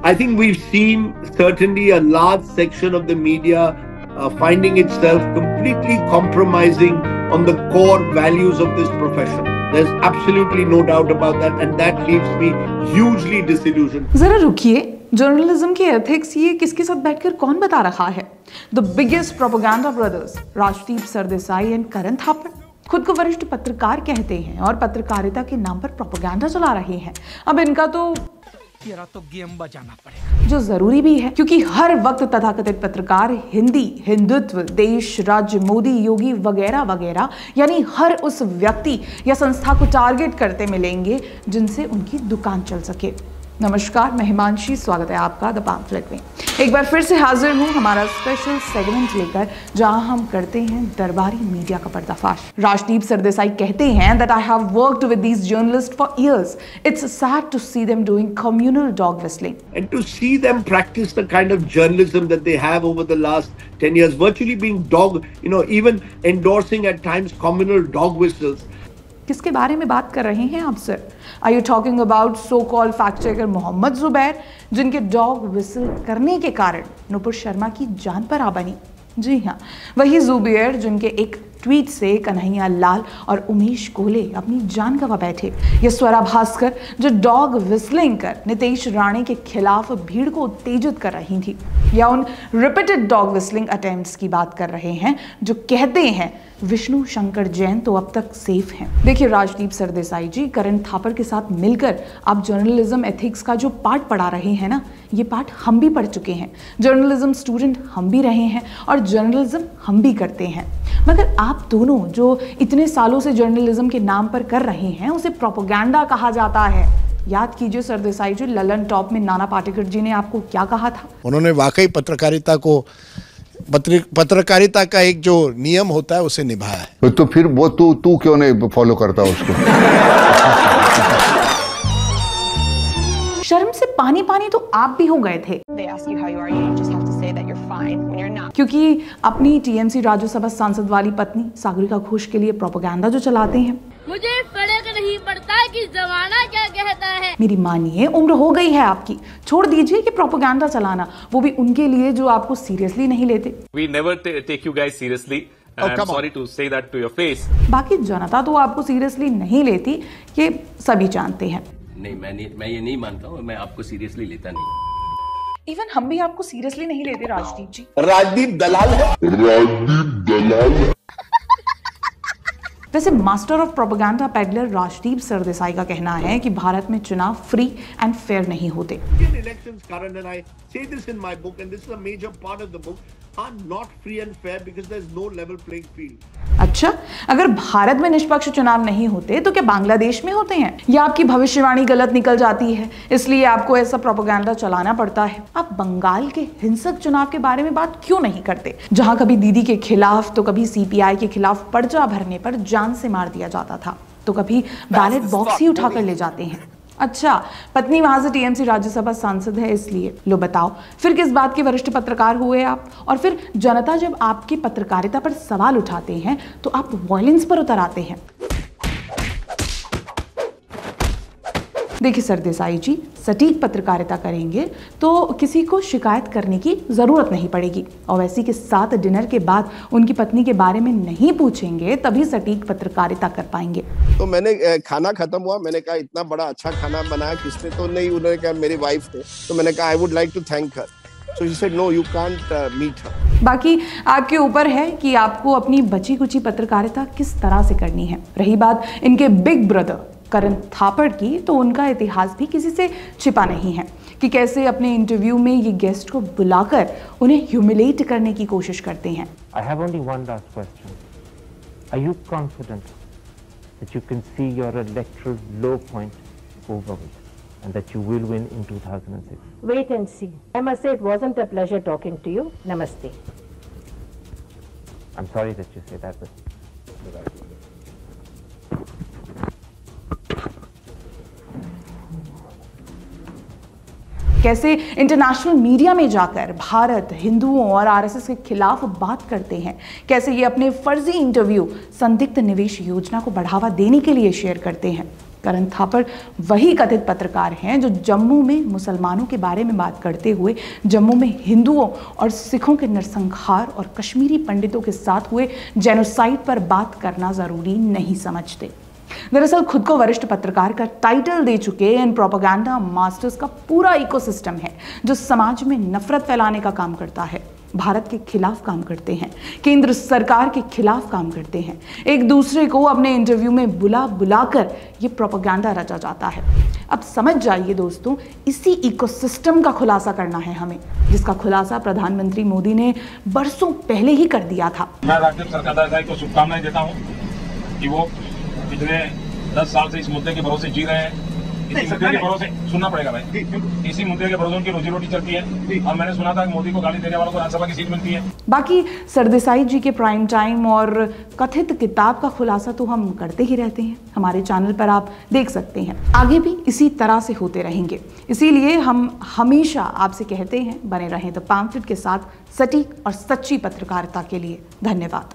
I think we've seen certainly a large section of the media finding itself completely compromising on the core values of this profession. There's absolutely no doubt about that, and that leaves me hugely disillusioned. जरा रुकिए, journalism की ethics ये किसके साथ बैठकर कौन बता रहा है? The biggest propaganda brothers Rajdeep Sardesai and Karan Thapar खुद को वरिष्ठ पत्रकार कहते हैं और पत्रकारिता के नाम पर प्रोपेगेंडा चला रहे हैं। अब इनका तो गेम बजाना पड़ेगा, जो जरूरी भी है, क्योंकि हर वक्त तथाकथित पत्रकार हिंदी, हिंदुत्व, देश, राज्य, मोदी, योगी वगैरह वगैरह यानी हर उस व्यक्ति या संस्था को टारगेट करते मिलेंगे जिनसे उनकी दुकान चल सके। नमस्कार, मैं हिमांशी, स्वागत है आपका द पैम्फलेट में। एक बार फिर से हाजिर हूँ हमारा स्पेशल सेगमेंट लेकर, जहां हम करते हैं दरबारी मीडिया का पर्दाफाश। राजदीप सरदेसाई कहते हैं that I have worked with these journalists for years. It's sad to see them doing communal dog whistling. And to see them practice the kind of journalism that they have over the last 10 years, virtually being even endorsing at times communal dog whistles. किसके बारे में बात कर रहे हैं आप sir? Are you talking about so called fact checker Mohammad Zubair, जिनके dog whistle करने के कारण नुपुर शर्मा की जान पर आ बनी? जी हाँ, वही जुबैर जिनके एक ट्वीट से कन्हैया लाल और उमेश कोले अपनी जान गंवा बैठे। ये स्वरा भास्कर जो डॉग विस्लिंग कर नितेश राणे के खिलाफ भीड़ को उत्तेजित कर रही थी, या उन रिपीटेड डॉग विस्लिंग अटेम्प्ट्स की बात कर रहे हैं जो कहते हैं विष्णु शंकर जैन तो अब तक सेफ हैं। देखिए राजदीप सरदेसाई जी, करण थापड़ के साथ मिलकर आप जर्नलिज्म एथिक्स का जो पाठ पढ़ा रहे हैं ना, ये पाठ हम भी पढ़ चुके हैं। जर्नलिज्म स्टूडेंट हम भी रहे हैं और जर्नलिज्म हम भी करते हैं। मगर आप दोनों जो इतने सालों से जर्नलिज्म के नाम पर कर रहे हैं, उसे प्रोपेगेंडा कहा जाता है। याद कीजिए सरदेसाई जी, ललन टॉप में नाना पाटेकर जी ने आपको क्या कहा था? उन्होंने वाकई पत्रकारिता का एक जो नियम होता है उसे निभाया है। तो फिर वो तू क्यों नहीं फॉलो करता उसको? शर्म से पानी पानी तो आप भी हो गए थे, क्योंकि अपनी टीएमसी राज्यसभा सांसद वाली पत्नी सागरिका घोष के लिए प्रोपेगेंडा जो चलाते हैं। मुझे फर्क नहीं पड़ता है कि जमाना क्या कहता है। मेरी मानिए, उम्र हो गई है आपकी, छोड़ दीजिए कि प्रोपेगेंडा चलाना, वो भी उनके लिए जो आपको सीरियसली नहीं लेते। We never take you guys seriously. I'm sorry to say that to your face. बाकी जनता तो आपको सीरियसली नहीं लेती, ये सभी जानते हैं। नहीं, मैं ये नहीं मानता हूँ, मैं आपको सीरियसली लेता नहीं। इवन हम भी आपको सीरियसली नहीं लेते राजदीप जी। राजदीप दलाल है। वैसे master of propaganda peddler Rajdeep Sardesai का कहना है कि भारत में चुनाव फ्री एंड फेयर नहीं होते। Elections, Karan, and I say this in my book, and this is a major part of the book, are not free and fair because there's no level playing field. अच्छा, अगर भारत में निष्पक्ष चुनाव नहीं होते तो क्या बांग्लादेश में होते हैं? या आपकी भविष्यवाणी गलत निकल जाती है, इसलिए आपको ऐसा प्रोपेगेंडा चलाना पड़ता है? आप बंगाल के हिंसक चुनाव के बारे में बात क्यों नहीं करते, जहां कभी दीदी के खिलाफ तो कभी सीपीआई के खिलाफ पर्चा भरने पर जान से मार दिया जाता था, तो कभी बैलेट बॉक्स ही उठाकर ले जाते हैं? अच्छा, पत्नी वहां से टीएमसी राज्यसभा सांसद है इसलिए। लो बताओ, फिर किस बात के वरिष्ठ पत्रकार हुए आप? और फिर जनता जब आपकी पत्रकारिता पर सवाल उठाते हैं तो आप वॉयलेंस पर उतर आते हैं। देखिए सरदेसाई जी, सटीक पत्रकारिता करेंगे तो किसी को शिकायत करने की जरूरत नहीं पड़ेगी, और वैसी के साथ डिनर के बाद उनकी पत्नी के बारे में नहीं पूछेंगे तभी सटीक पत्रकारिता कर पाएंगे। तो मैंने खाना खत्म हुआ, मैंने कहा इतना बड़ा अच्छा खाना बनाया किसने, तो नहीं, उन्होंने कहा मेरी वाइफ ने, तो मैंने कहा I would like to thank her, so she said no you can't meet her. बाकी आपके ऊपर है कि आपको अपनी बची कुची पत्रकारिता किस तरह से करनी है। रही बात इनके बिग ब्रदर करण थापड़ की, तो उनका इतिहास भी किसी से छिपा नहीं है कि कैसे अपने इंटरव्यू में ये गेस्ट को बुलाकर उन्हें ह्यूमिलेट करने की कोशिश करते हैं। I have only one last question. Are you confident that you can see your electoral low point over with and that you will win in 2006? Wait and see. I must say it wasn't a pleasure talking to you. Namaste. I'm sorry that you say that, but कैसे international media में जाकर भारत, हिंदुओं और RSS के खिलाफ बात करते हैं, कैसे ये अपने फर्जी इंटरव्यू संदिग्ध निवेश योजना को बढ़ावा देने के लिए शेयर करते हैं। करण थापड़ वही कथित पत्रकार हैं जो जम्मू में मुसलमानों के बारे में बात करते हुए जम्मू में हिंदुओं और सिखों के नरसंहार और कश्मीरी पंडितों के साथ हुए जेनोसाइड पर बात करना जरूरी नहीं समझते। दरअसल खुद को वरिष्ठ पत्रकार का टाइटल दे चुके इन प्रोपेगेंडा मास्टर्स का पूरा इकोसिस्टम है जो समाज में नफरत फैलाने का काम करता है, भारत के खिलाफ काम करते हैं, केंद्र सरकार के खिलाफ काम करते हैं। एक दूसरे को अपने इंटरव्यू में बुलाकर ये प्रोपेगेंडा रचा जाता है। अब समझ जाइए दोस्तों, इसी इकोसिस्टम का खुलासा करना है हमें, जिसका खुलासा प्रधानमंत्री मोदी ने बरसों पहले ही कर दिया था। मैं राष्ट्रीय सरकार को शुभकामनाएं देता हूँ कि वो पिछले 10 साल से इस मुद्दे के भरोसे जी रहे हैं। इसी मुद्दे के भरोसे सुनना पड़ेगा भाई, इसी मुद्दे के भरोसे उनकी रोजी रोटी चलती है। और मैंने सुना था कि मोदी को गाली देने वालों को राज्यसभा की सीट मिलती है। बाकी सरदेसाई जी के प्राइम टाइम और कथित किताब का खुलासा तो हम करते ही रहते हैं, हमारे चैनल पर आप देख सकते हैं। आगे भी इसी तरह से होते रहेंगे, इसीलिए हम हमेशा आपसे कहते हैं बने रहें द पैम्फलेट के साथ सटीक और सच्ची पत्रकारिता के लिए। धन्यवाद।